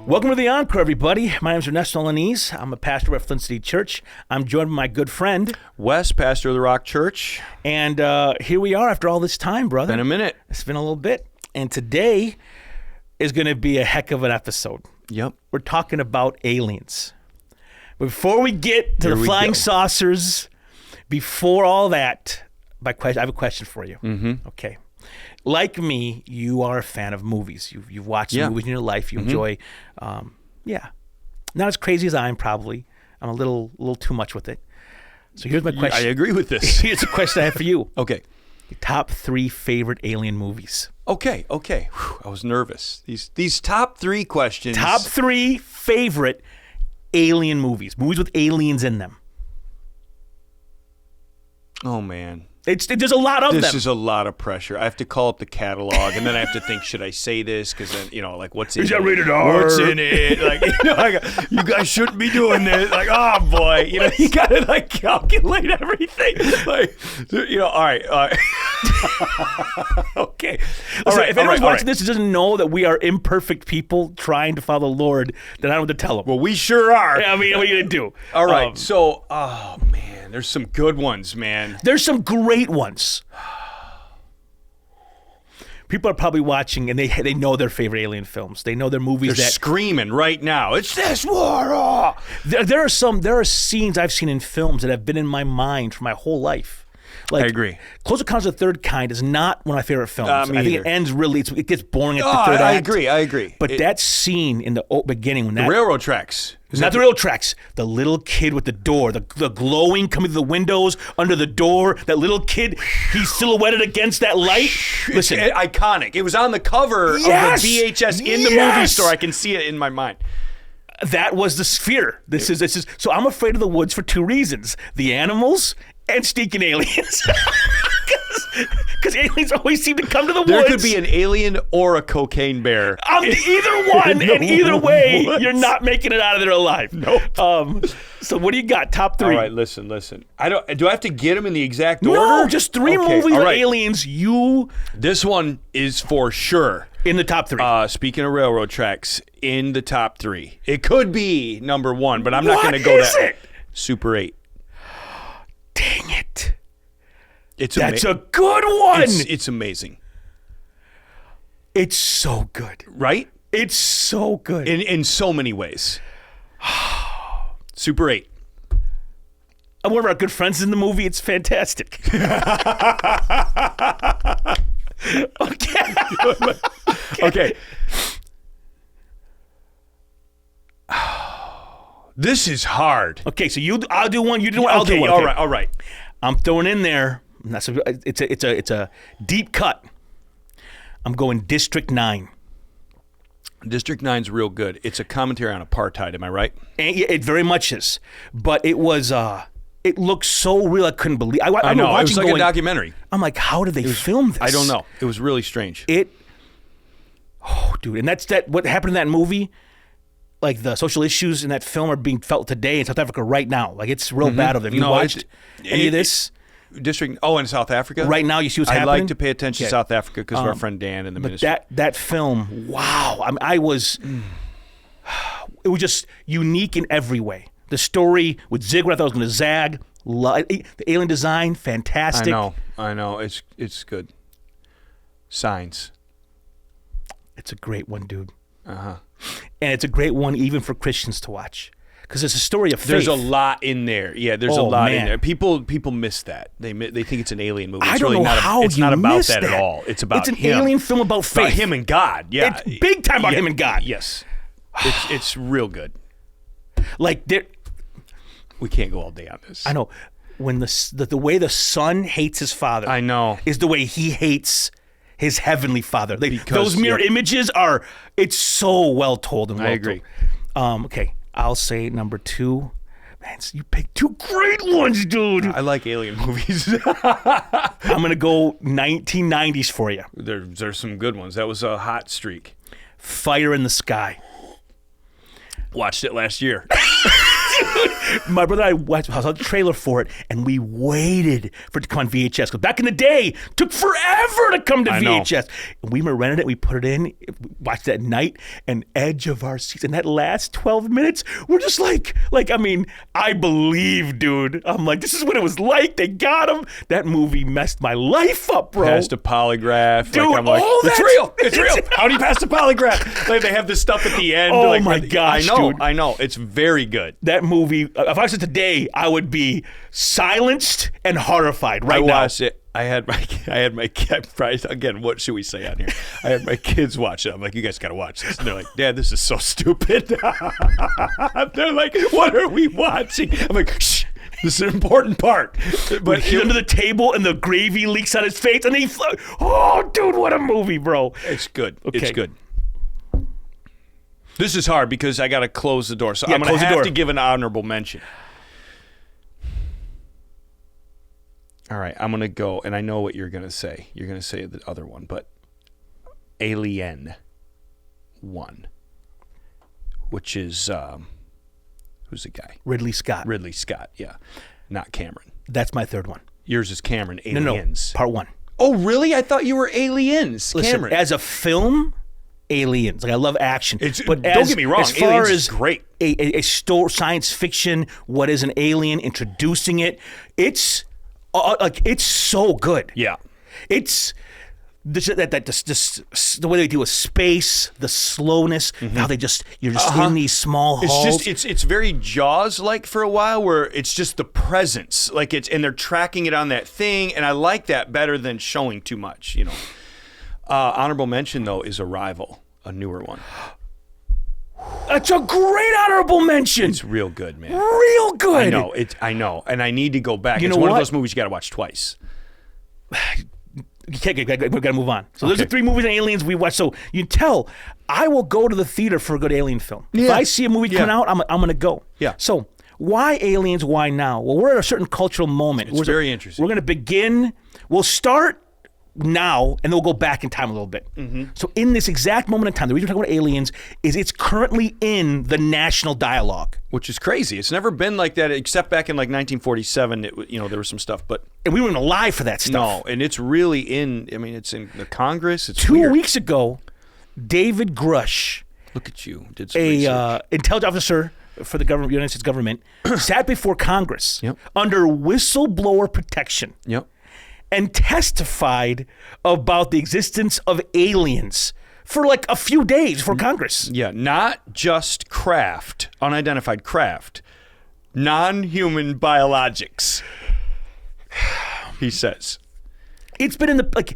Welcome to the Encore, everybody. My name is Ernesto. I'm a pastor at Flint City Church. I'm joined by my good friend, Wes, pastor of the Rock Church. And here we are after all this time, brother. Been a minute. It's been a little bit. And today is going to be a heck of an episode. Yep. We're talking about aliens. Before we get to the flying saucers, before all that, I have a question for you. Mm-hmm. Okay. Like me, you are a fan of movies. You've watched movies in your life. You enjoy, not as crazy as I am probably. I'm a little too much with it. So here's my question. I agree with this. Here's a question I have for you. Okay. Your top 3 favorite alien movies. Okay. Whew, I was nervous. These top 3 questions. Top 3 favorite alien movies. Movies with aliens in them. Oh, man. There's a lot of them. This is a lot of pressure. I have to call up the catalog, and then I have to think, should I say this? Because then, what's in it? Is that rated R? What's in it? You guys shouldn't be doing this. Like, oh, boy. You got to, calculate everything. All right. Okay. If anyone's watching this and doesn't know that we are imperfect people trying to follow the Lord, then I don't have to tell them. Well, we sure are. I mean, what are you going to do? All right. Oh, man, there's some good ones, man. There's some great ones. People are probably watching and they know their favorite alien films. They know their movies. They're screaming right now. It's this war. Oh. There are scenes I've seen in films that have been in my mind for my whole life. I agree. Close Encounters of the Third Kind is not one of my favorite films. I think it ends really. It gets boring at the third act. I agree. But that scene in the beginning when the railroad tracks. Not the railroad tracks. The little kid with the door, the glowing coming through the windows under the door. That little kid, he's silhouetted against that light. Listen, it's iconic. It was on the cover of the VHS in the movie store. I can see it in my mind. That was the sphere. This is. So I'm afraid of the woods for 2 reasons: the animals and sneaking aliens. Because aliens always seem to come to the woods. There could be an alien or a cocaine bear. Either one, and either way, you're not making it out of there alive. Nope. So what do you got? Top 3. All right, listen. Do I have to get them in the exact order? No, just 3 movies with aliens. This one is for sure in the top 3. Speaking of railroad tracks, in the top 3. It could be number 1, but I'm not going to go that. What is it? Super 8. Dang it. That's a good one. It's amazing. It's so good. Right? It's so good. In so many ways. Super 8. One of our good friends in the movie. It's fantastic. Okay. This is hard. Okay, so I'll do one. You do one. I'll do one. Okay. All right. I'm throwing in there. It's a deep cut. I'm going District 9. District 9's real good. It's a commentary on apartheid. Am I right? And it very much is. But it was. It looked so real. I couldn't believe. I know. It was like a documentary. I'm like, how did they film this? I don't know. It was really strange. Oh, dude, and that's what happened in that movie. Like the social issues in that film are being felt today in South Africa right now. Like it's real bad over there. Have you watched any of this? District? Oh, in South Africa? Right now, you see what's happening? I like to pay attention to South Africa because of our friend Dan in the ministry. But that film, wow. I was, it was just unique in every way. The story with Ziggurat, I thought was going to zag. The alien design, fantastic. I know. It's good. Signs. It's a great one, dude. Uh-huh. And it's a great one even for Christians to watch. Because it's a story of faith. There's a lot in there. Yeah, there's a lot in there. People miss that. They think it's an alien movie. I don't know how it's not about that at all. It's about It's an alien film about faith. About him and God. Yeah. It's big time about him and God. Yes. It's real good. Like we can't go all day on this. I know. When the way the son hates his father. I know. Is the way he hates his heavenly father. Those mirror images it's so well told and well told. I agree. Okay. I'll say number 2. Man, you picked 2 great ones, dude. I like alien movies. I'm going to go 1990s for you. There's some good ones. That was a hot streak. Fire in the Sky. Watched it last year. My brother and I saw the trailer for it, and we waited for it to come on VHS. Because back in the day, it took forever to come to VHS. And we rented it, we put it in, watched it at night, and edge of our seats. And that last 12 minutes, we're just like, I mean, I believe, dude. I'm like, this is what it was like. They got him. That movie messed my life up, bro. Passed a polygraph. Dude, like, I'm like, all it's that- real. It's real. How do you pass the polygraph? Like, they have this stuff at the end. Oh, like, my gosh, dude. I know. It's very good. That movie, if I watched it today, I would be silenced and horrified I now. watched it. I had my kid. Again, what should we say on here? I had my kids watch it. I'm like, you guys got to watch this. And they're like, Dad, this is so stupid. They're like, what are we watching? I'm like, shh. This is an important part. But he's under the table and the gravy leaks on his face, and oh, dude, what a movie, bro! It's good. Okay. It's good. This is hard because I got to close the door, so Yeah, I'm going to close the have door. to give an honorable mention. All right, I'm going to go, and I know what you're going to say. You're going to say the other one, but Alien 1, which is, who's the guy? Ridley Scott. Ridley Scott, yeah. Not Cameron. That's my third one. Yours is Cameron, Aliens. No, part one. Oh, really? I thought you were Aliens, Listen, Cameron. as a film, Aliens. Like, I love action. Don't get me wrong, As far Aliens as is great. A science fiction, what is an alien, introducing it, it's it's so good. Yeah. It's the way they deal with space, the slowness, how they you're just in these small halls. It's very Jaws like for a while, where it's just the presence, like and they're tracking it on that thing, and I like that better than showing too much. You know. Honorable mention though is Arrival, a newer one. That's a great honorable mention. It's real good, man. Real good. I know, and I need to go back. You It's know one what? of those movies you got to watch twice. We gotta move on. So those are 3 movies and aliens we watched. So you can tell, I will go to the theater for a good alien film. If Yeah. I see a movie coming out, I'm gonna go. Yeah. So why aliens? Why now? Well, we're at a certain cultural moment. It's very interesting. We're gonna begin. We'll start now, and then we'll go back in time a little bit. Mm-hmm. So in this exact moment in time, the reason we're talking about aliens is it's currently in the national dialogue. Which is crazy. It's never been like that, except back in like 1947. There was some stuff, but And we weren't alive for that stuff. no, and it's really in. I mean, it's in the Congress. It's 2 weird. weeks ago, David Grush, Look at you, did some research. a intelligence officer for the government, United States government, sat before Congress Yep. under whistleblower protection Yep. and testified about the existence of aliens for like a few days for Congress. Yeah, not just craft, unidentified craft, non-human biologics. He says. It's been in the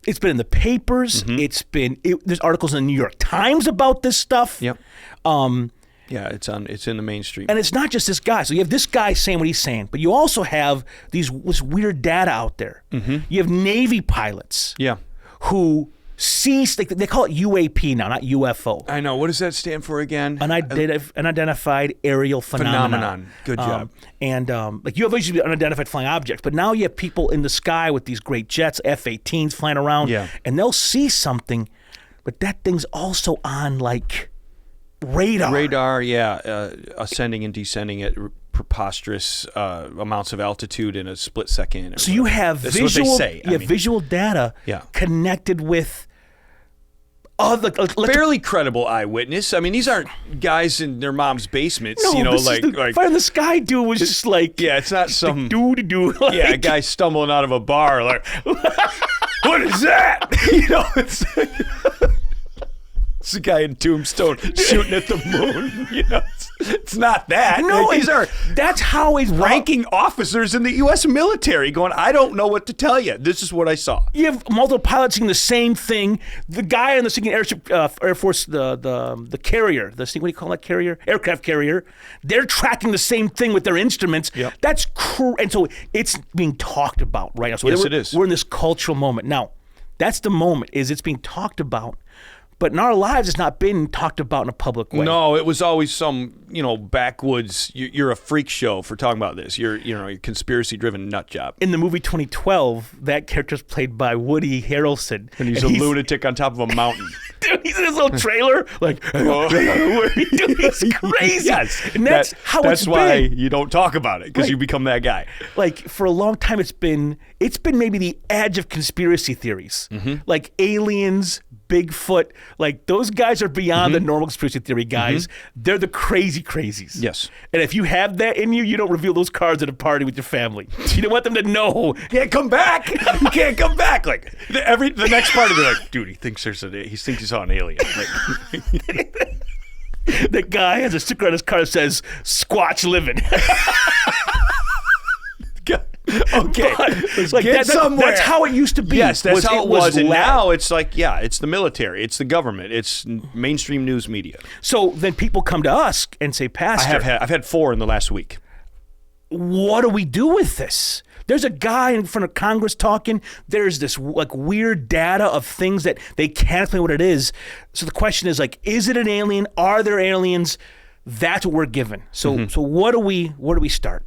it's been in the papers. There's articles in the New York Times about this stuff. Yep. Yeah, it's in the mainstream. And it's not just this guy. So you have this guy saying what he's saying, but you also have this weird data out there. You have Navy pilots Yeah. who see, they call it UAP now, not UFO. I know. What does that stand for again? Unidentified aerial phenomenon. Good job. And like you have usually unidentified flying objects, but now you have people in the sky with these great jets, F-18s flying around, Yeah. and they'll see something, but that thing's also on like radar. Radar, yeah. Ascending and descending at preposterous amounts of altitude in a split second. So you have That's visual, what they say. you have visual data Yeah. connected with other fairly credible eyewitness. I mean, these aren't guys in their mom's basements, Fire in the Sky dude was just like, yeah, it's not some do like, yeah, a guy stumbling out of a bar like, what is that? It's a guy in Tombstone shooting at the moon. It's not that. No, these are that's how he's ranking officers in the U.S. military going, I don't know what to tell you. This is what I saw. You have multiple pilots seeing the same thing. The guy on the sinking airship, Air Force, the carrier, what do you call that carrier? Aircraft carrier. They're tracking the same thing with their instruments. Yep. That's and so it's being talked about right now. So Yes, it is. We're in this cultural moment now. That's the moment. It's being talked about. But in our lives, it's not been talked about in a public way. No, it was always some, backwoods. You're a freak show for talking about this. You're a conspiracy-driven nut job. In the movie 2012, that character's played by Woody Harrelson. And he's a lunatic on top of a mountain. Dude, He's in his little trailer, like, dude, he's crazy. Yes, and that's how that's it's why been. you don't talk about it, because Right. you become that guy. Like, for a long time, it's been maybe the edge of conspiracy theories, like aliens, Bigfoot. Like, those guys are beyond the normal conspiracy theory guys. They're the crazy crazies. Yes. And if you have that in you, you don't reveal those cards at a party with your family. You don't want them to know. Can't come back. You can't come back. Like the next party, they're like, dude, he thinks he saw an alien. Like, That guy has a sticker on his car that says "Squatch living." okay, let's get somewhere. That's how it used to be. Yes, that's how it was. And loud. now it's like, it's the military, it's the government, it's mainstream news media. So then people come to us and say, Pastor, I've had 4 in the last week. What do we do with this? There's a guy in front of Congress talking. There's this like weird data of things that they can't explain what it is. So the question is like, is it an alien? Are there aliens? That's what we're given. So so where do we start?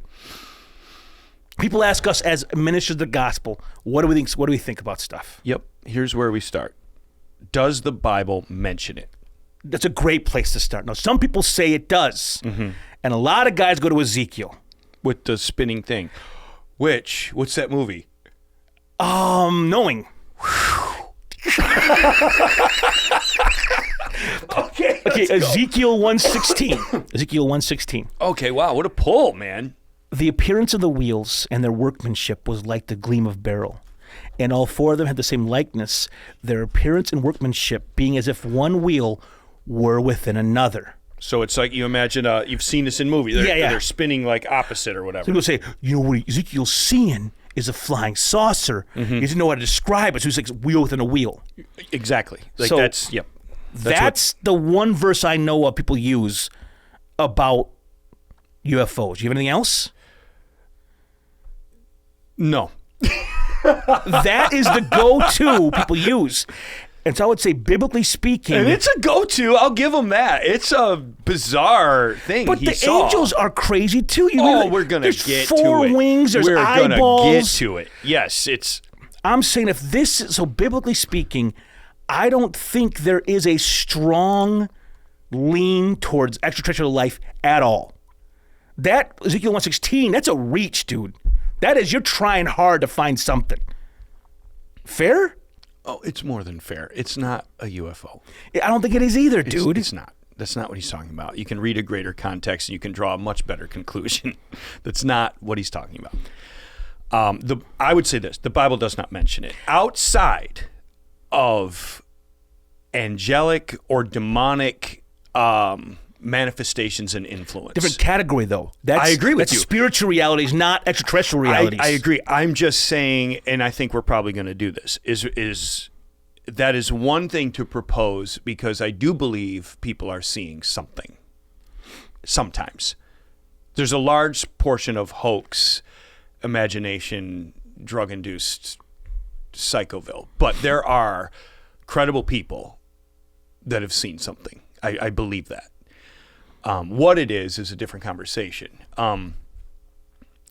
People ask us as ministers of the gospel, what do we think about stuff? Yep. Here's where we start. Does the Bible mention it? That's a great place to start. Now, some people say it does. And a lot of guys go to Ezekiel. With the spinning thing. What's that movie? Knowing. Okay, Ezekiel 1:16. Ezekiel 1:16. Okay, wow, what a pull, man. The appearance of the wheels and their workmanship was like the gleam of beryl, and all 4 of them had the same likeness, their appearance and workmanship being as if one wheel were within another. So it's like you imagine, you've seen this in movies. They're spinning like opposite or whatever. So people say, what Ezekiel's seeing is a flying saucer. He doesn't know how to describe it, so he's like wheel within a wheel. Exactly. Like So that's That's the one verse I know of people use about UFOs. Do you have anything else? No. That is the go-to people use. And so I would say, biblically speaking... And it's a go-to. I'll give them that. It's a bizarre thing But the angels are crazy, too. We're going to get to it. There's 4 wings, there's eyeballs. We're going to get to it. Yes, it's... I'm saying if this... So biblically speaking, I don't think there is a strong lean towards extraterrestrial life at all. That, Ezekiel 1:16, that's a reach, dude. That is, you're trying hard to find something. Fair? Oh, it's more than fair. It's not a UFO. I don't think it is either, dude. It's not. That's not what he's talking about. You can read a greater context and you can draw a much better conclusion. That's not what he's talking about. I would say this. The Bible does not mention it. Outside of angelic or demonic manifestations and influence. Different category, though. I agree with you. That's spiritual realities, not extraterrestrial realities. I agree. I'm just saying, and I think we're probably going to do this, is that is one thing to propose, because I do believe people are seeing something sometimes. There's a large portion of hoax, imagination, drug-induced psychoville, but there are credible people that have seen something. I believe that. What it is a different conversation.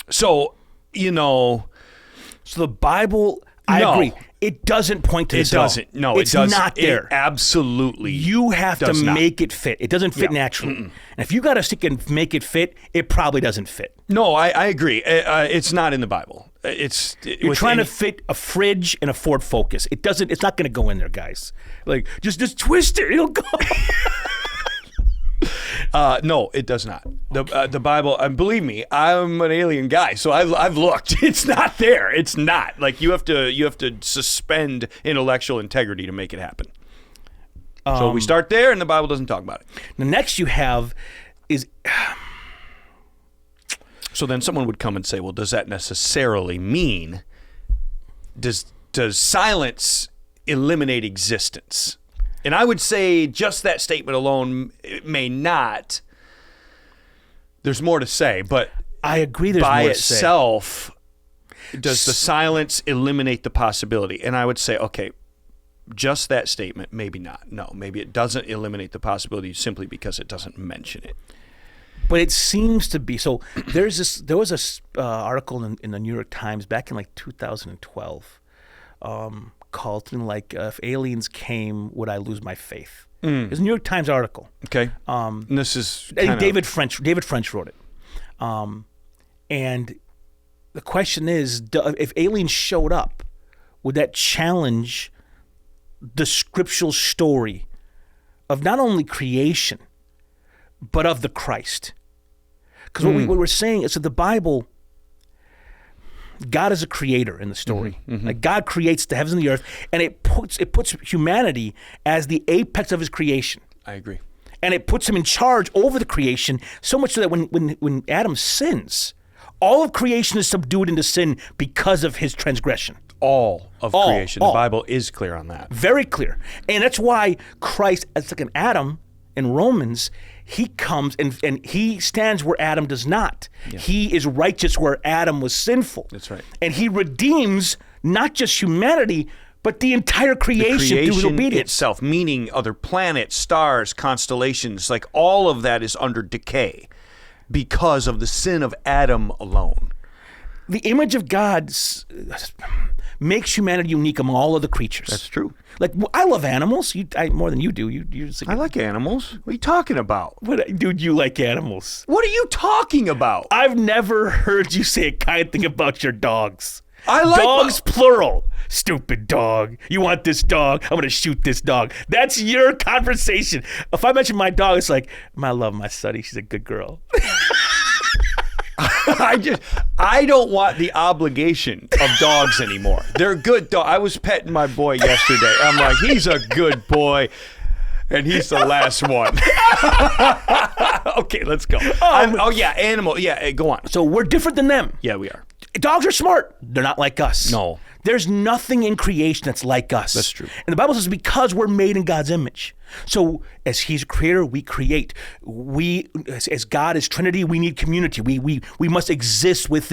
So the Bible, I agree. It doesn't point to this. It doesn't. No, it's it doesn't. not there. It absolutely. You have to make it fit. It doesn't fit naturally. And if you got to stick and make it fit, it probably doesn't fit. No, I agree. It's not in the Bible. You're trying to fit a fridge and a Ford Focus. It doesn't. It's not going to go in there, guys. Like just twist it. It'll go. No, it does not. The Bible, believe me, I'm an alien guy, so I've looked. It's not there. It's not. Like you have to suspend intellectual integrity to make it happen. So we start there, and the Bible doesn't talk about it. The next you have is. So then someone would come and say, well, does that necessarily mean does silence eliminate existence? And I would say just that statement alone, it may not. There's more to say, but I agree. There's by more to say. itself, does the silence eliminate the possibility? And I would say, okay, just that statement, maybe not. No, maybe it doesn't eliminate the possibility simply because it doesn't mention it. But it seems to be. So there was a article in the New York Times back in like 2012. called something like "If Aliens Came, Would I Lose My Faith?" It's a New York Times article. Okay. And this is David French wrote it. And the question is, if aliens showed up, would that challenge the scriptural story of not only creation, but of the Christ? Because what we're saying is that the Bible, God is a creator in the story. Like God creates the heavens and the earth, and it puts humanity as the apex of his creation. I agree. And it puts him in charge over the creation, so much so that when Adam sins, all of creation is subdued into sin because of his transgression. All of creation. The Bible is clear on that. Very clear. And that's why Christ, as like an Adam in Romans, he comes and he stands where Adam does not. Yeah. He is righteous where Adam was sinful. That's right. And he redeems not just humanity, but the entire creation through his obedience itself, meaning other planets, stars, constellations, like all of that is under decay because of the sin of Adam alone. The image of God makes humanity unique among all other creatures. That's true. Like, I love animals more than you do. I like animals. What are you talking about? Dude, you like animals. What are you talking about? I've never heard you say a kind thing about your dogs. I like dogs, plural. Stupid dog. You want this dog? I'm going to shoot this dog. That's your conversation. If I mention my dog, it's like, I love my Sunny. She's a good girl. I don't want the obligation of dogs anymore. They're good dogs. I was petting my boy yesterday. I'm like, he's a good boy, and he's the last one. Okay, let's go. Animal. Yeah, go on. So we're different than them. Yeah, we are. Dogs are smart. They're not like us. No. There's nothing in creation that's like us. That's true. And the Bible says because we're made in God's image. So as he's a creator, we create. As God is Trinity, we need community. We must exist with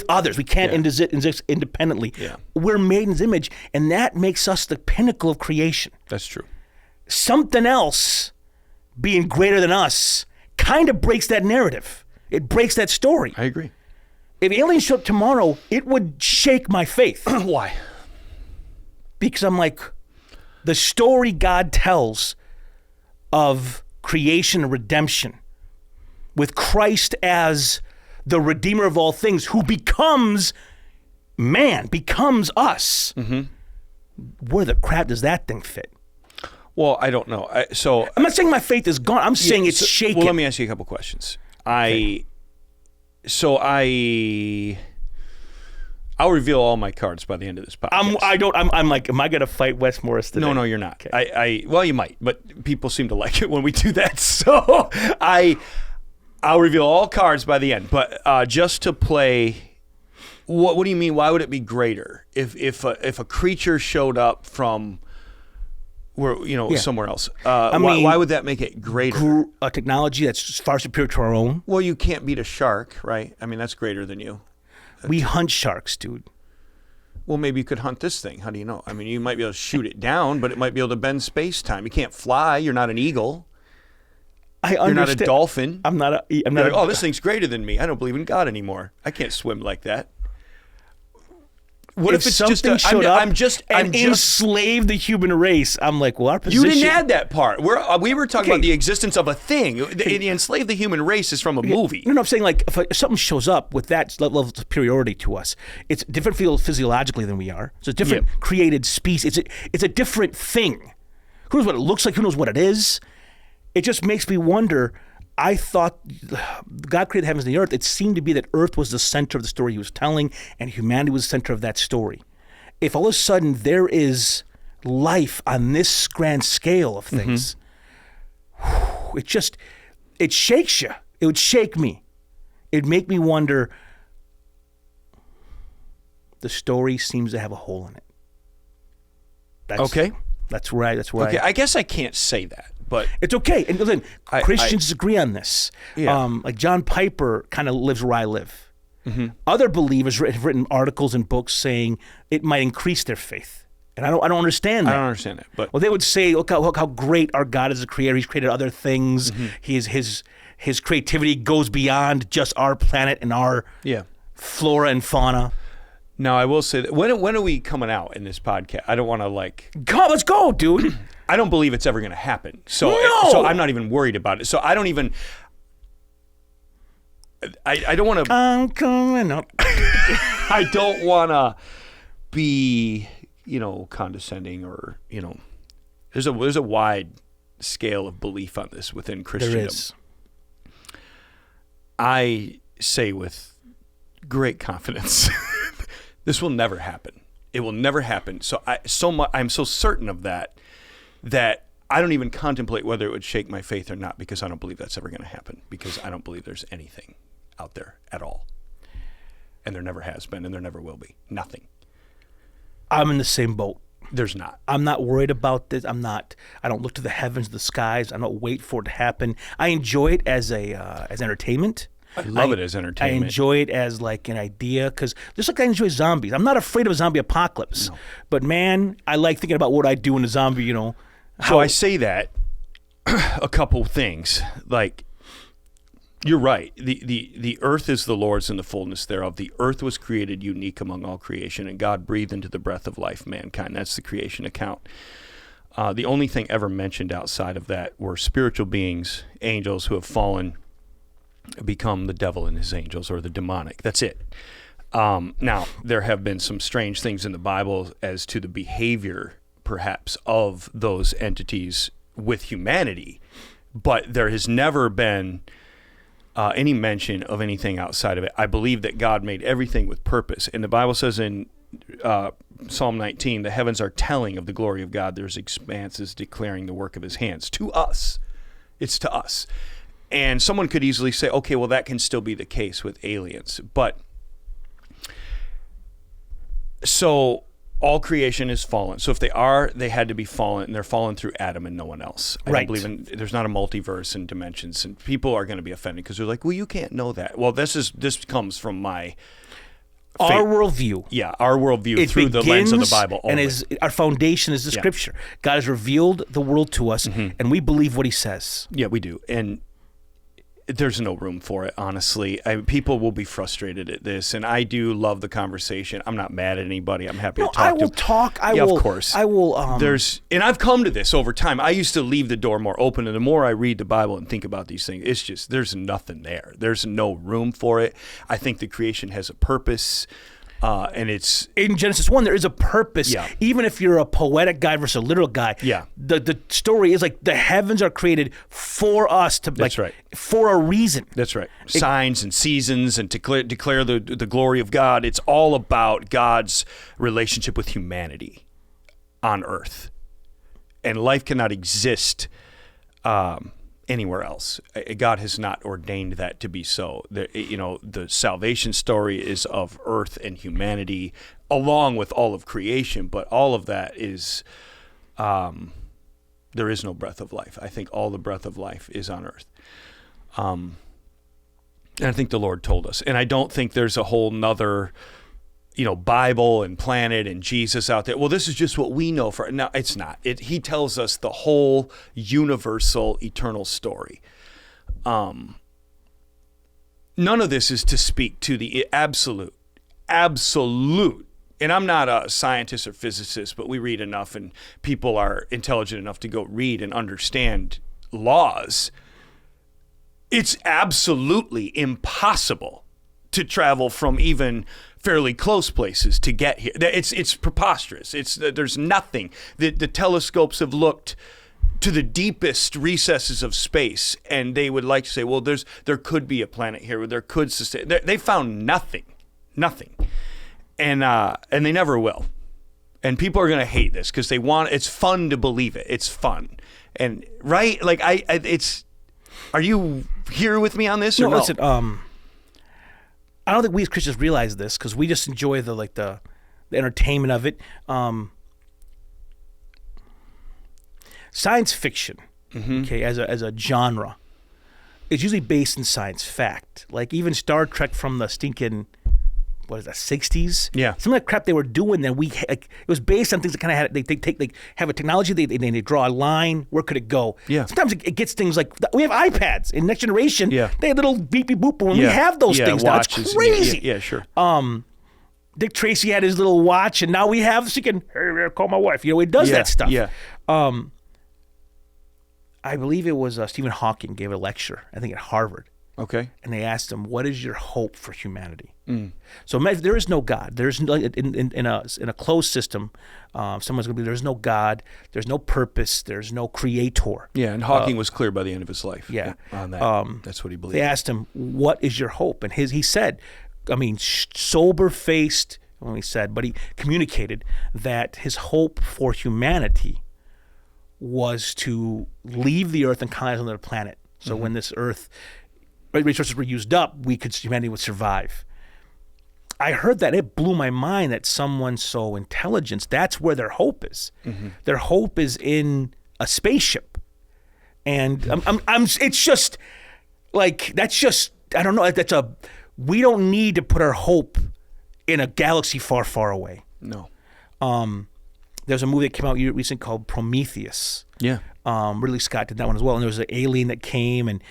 others. We can't exist independently. Yeah. We're made in his image, and that makes us the pinnacle of creation. That's true. Something else being greater than us kind of breaks that narrative. It breaks that story. I agree. If aliens show up tomorrow, it would shake my faith. Why? Because I'm like, the story God tells of creation and redemption, with Christ as the Redeemer of all things, who becomes man, becomes us. Where the crap does that thing fit? Well, I don't know. I'm not saying my faith is gone. I'm saying it's shaken. Well, let me ask you a couple questions. I'll reveal all my cards by the end of this podcast. I'm like, am I going to fight Wes Morris today? No, you're not. Okay. Well, you might, but people seem to like it when we do that. So I'll reveal all cards by the end. But just to play, what do you mean? Why would it be greater if a creature showed up from somewhere else? Why would that make it greater? A technology that's far superior to our own. Well, you can't beat a shark, right? I mean, that's greater than you. We hunt sharks, dude. Well, maybe you could hunt this thing. How do you know? I mean, you might be able to shoot it down, but it might be able to bend space-time. You can't fly. You're not an eagle. You're not a dolphin. I'm not. This thing's greater than me. I don't believe in God anymore. I can't swim like that. What if it's something just showed up and enslaved the human race? I'm like, well, our position. You didn't add that part. We were talking about the existence of a thing. The enslaved the human race is from a movie. No, I'm saying like if something shows up with that level of superiority to us, it's different physiologically than we are. It's a different created species. It's a different thing. Who knows what it looks like? Who knows what it is? It just makes me wonder. I thought God created the heavens and the earth. It seemed to be that earth was the center of the story he was telling, and humanity was the center of that story. If all of a sudden there is life on this grand scale of things, it shakes you. It would shake me. It'd make me wonder, the story seems to have a hole in it. That's right. Okay, I guess I can't say that. But it's okay. And listen, Christians agree on this. Yeah. Like John Piper kind of lives where I live. Other believers have written articles and books saying it might increase their faith. And I don't understand that. I don't understand that. But they would say, look how great our God is a creator. He's created other things. His creativity goes beyond just our planet and our flora and fauna. Now, I will say that when are we coming out in this podcast? I don't want to Let's go, dude. I don't believe it's ever going to happen. So, No! so I'm not even worried about it. So I don't even. I don't want to. I'm coming up. I don't want to be, condescending or, there's a wide scale of belief on this within Christendom. There is. I say with great confidence, this will never happen. It will never happen. So I'm so certain of that I don't even contemplate whether it would shake my faith or not, because I don't believe that's ever going to happen, because I don't believe there's anything out there at all. And there never has been, and there never will be. Nothing. I'm in the same boat. There's not. I'm not worried about this. I don't look to the heavens, the skies. I don't wait for it to happen. I enjoy it as entertainment. I love it as entertainment. I enjoy it as like an idea, because just like I enjoy zombies. I'm not afraid of a zombie apocalypse. No. But man, I like thinking about what I do in a zombie, So I say that a couple things. Like, you're right. The earth is the Lord's and the fullness thereof. The earth was created unique among all creation, and God breathed into the breath of life mankind. That's the creation account. The only thing ever mentioned outside of that were spiritual beings, angels who have fallen, become the devil and his angels, or the demonic. That's it. Now, there have been some strange things in the Bible as to the behavior, perhaps, of those entities with humanity, but there has never been any mention of anything outside of it. I believe that God made everything with purpose. And the Bible says in Psalm 19, the heavens are telling of the glory of God. There's expanses declaring the work of his hands. To us. It's to us. And someone could easily say, okay, well, that can still be the case with aliens. But so all creation is fallen. So if they had to be fallen, and they're fallen through Adam and no one else. I don't believe there's not a multiverse and dimensions, and people are going to be offended because they're like, well, you can't know that. Well, this comes from my our worldview. Yeah, our worldview through the lens of the Bible only. And our foundation is the Scripture. God has revealed the world to us, and we believe what he says. Yeah, we do. And there's no room for it, honestly. People will be frustrated at this, and I do love the conversation. I'm not mad at anybody. I'm happy to talk to them. I will talk. Of course. I will. And I've come to this over time. I used to leave the door more open, and the more I read the Bible and think about these things, it's just, there's nothing there. There's no room for it. I think the creation has a purpose. And it's in Genesis 1, there is a purpose. Yeah. Even if you're a poetic guy versus a literal guy. Yeah. The story is like the heavens are created for us to for a reason. That's right. Signs and seasons and declare the glory of God. It's all about God's relationship with humanity on earth. And life cannot exist anywhere else. God has not ordained that to be so. The salvation story is of earth and humanity, along with all of creation. But all of that is, there is no breath of life. I think all the breath of life is on earth. And I think the Lord told us. And I don't think there's a whole nother, Bible and planet and Jesus out there. Well, this is just what we know. No, it's not. He tells us the whole universal, eternal story. None of this is to speak to the absolute. And I'm not a scientist or physicist, but we read enough, and people are intelligent enough to go read and understand laws. It's absolutely impossible to travel from even fairly close places to get here. It's preposterous. There's nothing. The telescopes have looked to the deepest recesses of space, and they would like to say, well, there could be a planet here, where there could sustain. They found nothing, and they never will. And people are going to hate this because it's fun to believe it. It's fun, and right, like it's. Are you here with me on this? Or no? Listen. I don't think we as Christians realize this because we just enjoy the entertainment of it. Science fiction, okay, as a genre, is usually based in science fact. Like even Star Trek from the stinking, 60s? Yeah. Some of that crap they were doing then, it was based on things that kind of had, they have a technology, they draw a line, where could it go? Yeah. Sometimes it gets things like, we have iPads in Next Generation, yeah. They had little beep beep boop, and we have those things now. It's crazy. Yeah, sure. Dick Tracy had his little watch, and now we have, so you can, hey, call my wife. You know, it does that stuff. Yeah. I believe it was Stephen Hawking gave a lecture, I think at Harvard. Okay. And they asked him, what is your hope for humanity? So imagine there is no God. There's no, in a closed system, someone's going to be, there's no God, there's no purpose, there's no creator. Yeah, and Hawking was clear by the end of his life. Yeah. On that. That's what he believed. They asked him, what is your hope? And he said, I mean, sober-faced, when he said, but he communicated that his hope for humanity was to leave the earth and colonize another planet. So when this earth resources were used up, humanity would survive. I heard that, it blew my mind that someone so intelligent, that's where their hope is. Their hope is in a spaceship. And it's just like, that's just, I don't know, we don't need to put our hope in a galaxy far, far away. No. There's a movie that came out recently called Prometheus. Yeah. Ridley Scott did that one as well. And there was an alien that came and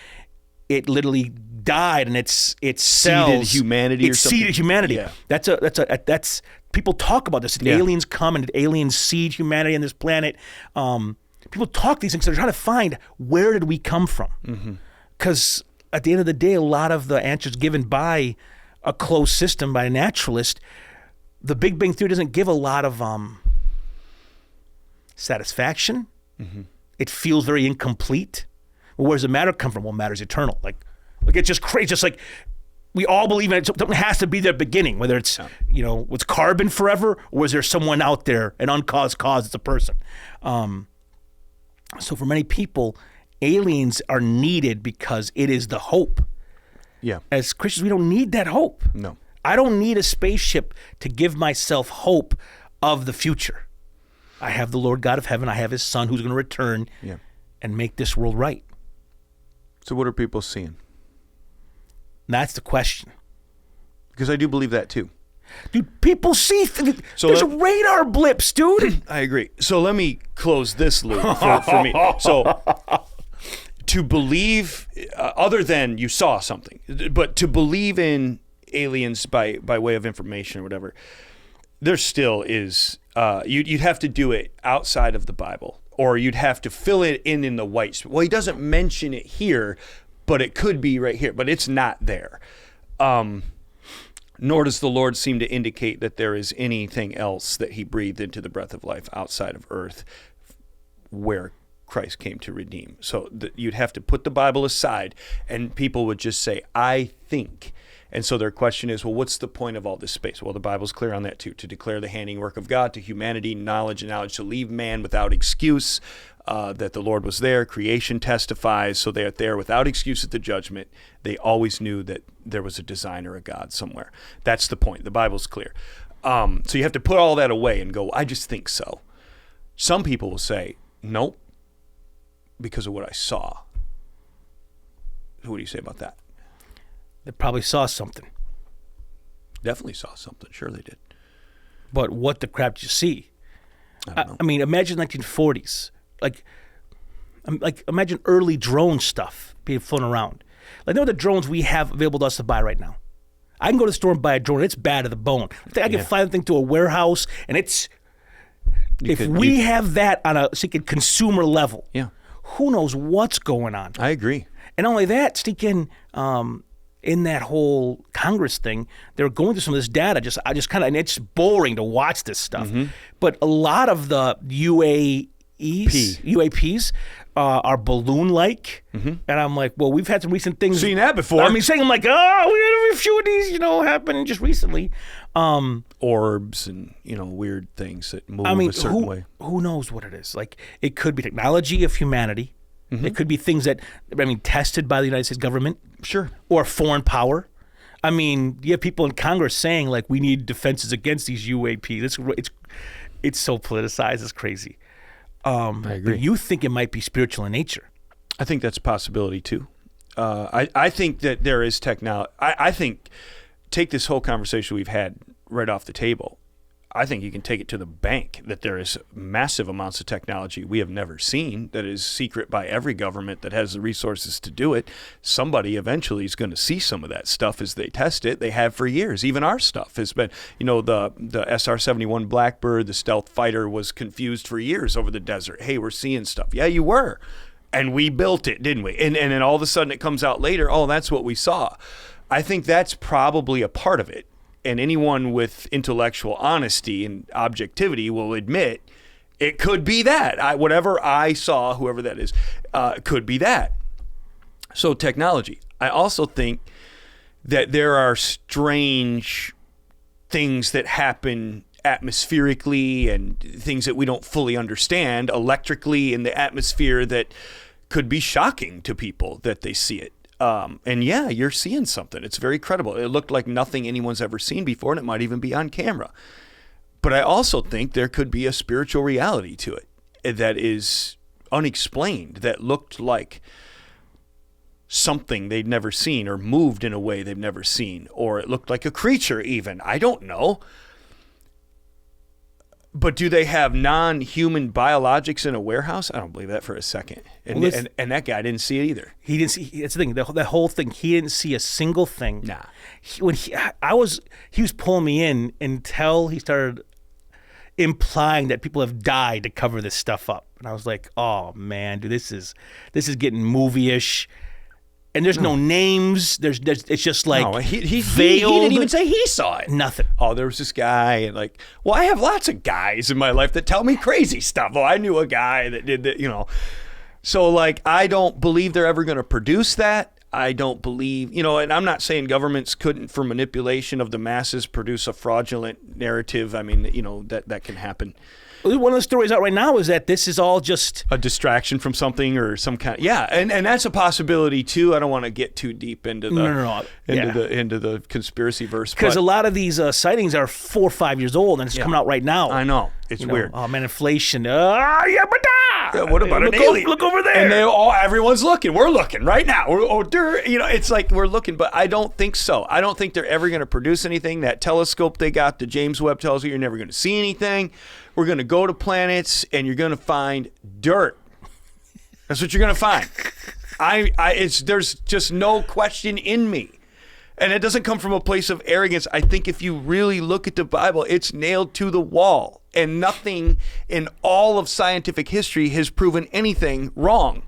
it literally died, and its cells seeded humanity. Seeded humanity. Yeah. That's people talk about this. Aliens come and aliens seed humanity on this planet. People talk these things. They're trying to find, where did we come from? Because at the end of the day, a lot of the answers given by a closed system, by a naturalist, the Big Bang Theory doesn't give a lot of satisfaction. It feels very incomplete. Well, where does the matter come from? Well, matter's eternal. Like it's just crazy. Just like we all believe in it. Something has to be their beginning, whether it's, was carbon forever, or was there someone out there, an uncaused cause, it's a person. So for many people, aliens are needed because it is the hope. Yeah. As Christians, we don't need that hope. No. I don't need a spaceship to give myself hope of the future. I have the Lord God of heaven. I have his son who's going to return and make this world right. So what are people seeing? That's the question. Because I do believe that too. Dude, people see there's radar blips, dude. I agree. So let me close this loop for me. So to believe, other than you saw something, but to believe in aliens by way of information or whatever, there still is, you'd have to do it outside of the Bible, or you'd have to fill it in the white space. Well, he doesn't mention it here, but it could be right here, but it's not there. Nor does the Lord seem to indicate that there is anything else that he breathed into the breath of life outside of earth where Christ came to redeem. So you'd have to put the Bible aside, and people would just say, I think. And so their question is, well, what's the point of all this space? Well, the Bible's clear on that too, to declare the handiwork of God to humanity, knowledge, to leave man without excuse, that the Lord was there. Creation testifies, so they're there without excuse at the judgment. They always knew that there was a designer, a God somewhere. That's the point. The Bible's clear. So you have to put all that away and go, I just think so. Some people will say, nope, because of what I saw. What do you say about that? They probably saw something. Definitely saw something. Sure they did. But what the crap did you see? I don't know. I mean, imagine 1940s. Like imagine early drone stuff being flown around. Like, know the drones we have available to us to buy right now. I can go to the store and buy a drone. It's bad to the bone. I can fly the thing to a warehouse, and it's... If we have that on a consumer level, who knows what's going on? I agree. And not only that, sneaking in that whole Congress thing, they're going through some of this data. I just kind of, and it's boring to watch this stuff. But a lot of the UAPs are balloon-like, and I'm like, well, we've had some recent things. Seen that before? I mean, saying, I'm like, we had a few of these, happen just recently. Orbs and weird things that move a certain way. Who knows what it is? Like, it could be technology of humanity. It could be things that tested by the United States government, sure, or foreign power. I mean, you have people in Congress saying like we need defenses against these UAP. It's so politicized. It's crazy. I agree. But you think it might be spiritual in nature? I think that's a possibility too. I think that there is technology. I think, take this whole conversation we've had right off the table. I think you can take it to the bank that there is massive amounts of technology we have never seen that is secret by every government that has the resources to do it. Somebody eventually is going to see some of that stuff as they test it. They have for years. Even our stuff has been, the SR-71 Blackbird, the stealth fighter was confused for years over the desert. Hey, we're seeing stuff. Yeah, you were. And we built it, didn't we? And then all of a sudden it comes out later, oh, that's what we saw. I think that's probably a part of it. And anyone with intellectual honesty and objectivity will admit it could be that. Whatever I saw, whoever that is, could be that. So technology. I also think that there are strange things that happen atmospherically and things that we don't fully understand electrically in the atmosphere that could be shocking to people that they see it. And yeah, you're seeing something. It's very credible. It looked like nothing anyone's ever seen before, and it might even be on camera. But I also think there could be a spiritual reality to it that is unexplained, that looked like something they'd never seen or moved in a way they've never seen, or it looked like a creature even. I don't know. But do they have non-human biologics in a warehouse? I don't believe that for a second. And that guy didn't see it either. He didn't see. That's the thing. The whole thing. He didn't see a single thing. Nah. He was pulling me in until he started implying that people have died to cover this stuff up, and I was like, oh man, dude, this is getting movie-ish. And there's no names. It's just like he didn't even say he saw it. Nothing. Oh, there was this guy, and I have lots of guys in my life that tell me crazy stuff. Oh, I knew a guy that did that, So I don't believe they're ever going to produce that. I don't believe, and I'm not saying governments couldn't, for manipulation of the masses, produce a fraudulent narrative. I mean, that can happen. One of the stories out right now is that this is all just a distraction from something or some kind. Yeah, and that's a possibility too. I don't want to get too deep into the conspiracy verse, because a lot of these sightings are 4 or 5 years old, and it's coming out right now. I know, it's weird. Oh man, inflation. What about an alien? Look over there. And everyone's looking. We're looking right now. It's like we're looking, but I don't think so. I don't think they're ever going to produce anything. That telescope they got, the James Webb tells you're never going to see anything. We're going to go to planets, and you're going to find dirt. That's what you're going to find. There's just no question in me. And it doesn't come from a place of arrogance. I think if you really look at the Bible, it's nailed to the wall. And nothing in all of scientific history has proven anything wrong.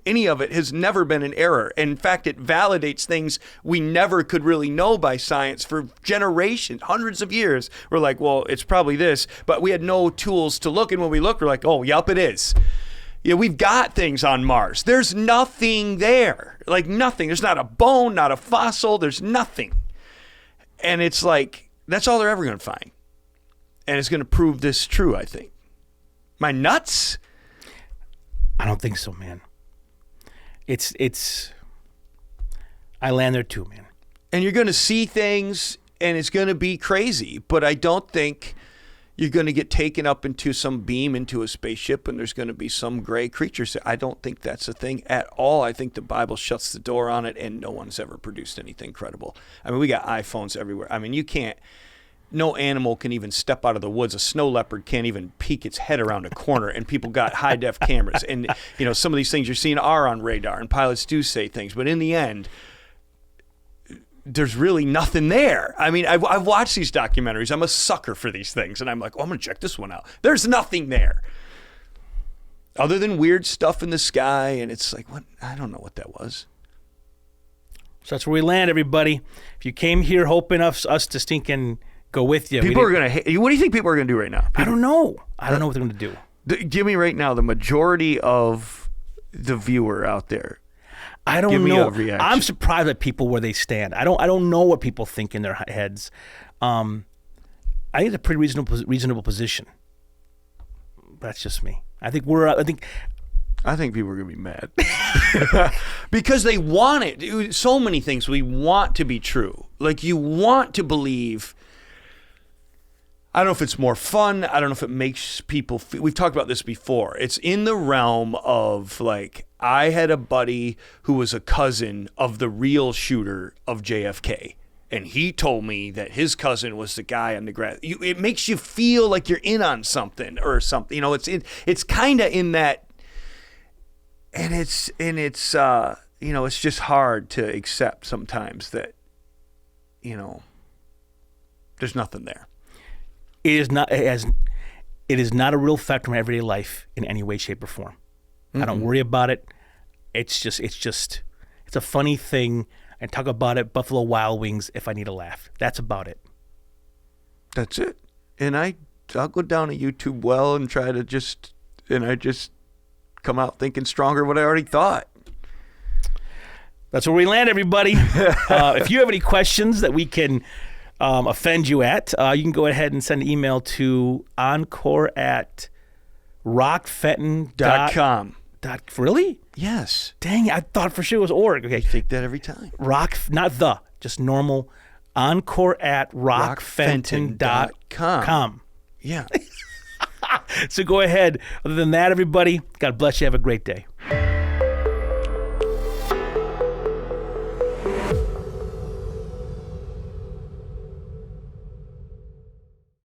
Any of it has never been an error. In fact, it validates things we never could really know by science for generations, hundreds of years. We're like, well, it's probably this, but we had no tools to look. And when we look, we're like, oh, yep, it is. Yeah, we've got things on Mars. There's nothing there. Like nothing. There's not a bone, not a fossil. There's nothing. And it's like, that's all they're ever going to find. And it's going to prove this true, I think. Am I nuts? I don't think so, man. I land there too, man. And you're going to see things, and it's going to be crazy. But I don't think you're going to get taken up into some beam into a spaceship, and there's going to be some gray creature. I don't think that's a thing at all. I think the Bible shuts the door on it, and no one's ever produced anything credible. I mean, we got iPhones everywhere. I mean, you can't. No animal can even step out of the woods. A snow leopard can't even peek its head around a corner, and people got high-def cameras. And, some of these things you're seeing are on radar, and pilots do say things. But in the end, there's really nothing there. I mean, I've watched these documentaries. I'm a sucker for these things. And I'm like, I'm going to check this one out. There's nothing there other than weird stuff in the sky. And it's like, what? I don't know what that was. So that's where we land, everybody. If you came here hoping us to stinking go with you. People are going to hate. What do you think people are going to do right now? I don't know. I don't know what they're going to do. Give me right now the majority of the viewer out there. I don't know. I'm surprised at people where they stand. I don't know what people think in their heads. I think it's a pretty reasonable position. That's just me. I think people are going to be mad because they want it. So many things we want to be true. Like you want to believe. I don't know if it's more fun. I don't know if it makes people feel. We've talked about this before. It's in the realm of like, I had a buddy who was a cousin of the real shooter of JFK. and he told me that his cousin was the guy on the grass. It makes you feel like you're in on something or something. You know, it's kind of in that, and it's you know, it's just hard to accept sometimes that, you know, there's nothing there. It is not a real factor in my everyday life in any way, shape, or form. I don't worry about it. It's a funny thing. I talk about it, Buffalo Wild Wings, if I need a laugh. That's about it. That's it. And I'll go down a YouTube well and try to I just come out thinking stronger than what I already thought. That's where we land, everybody. If you have any questions that we can offend you at, you can go ahead and send an email to encore@rockfenton.com. Really? Yes. Dang, I thought for sure it was org. Okay. I think that every time. Just normal. Encore@rockfenton.com. Yeah. So go ahead. Other than that, everybody, God bless you. Have a great day.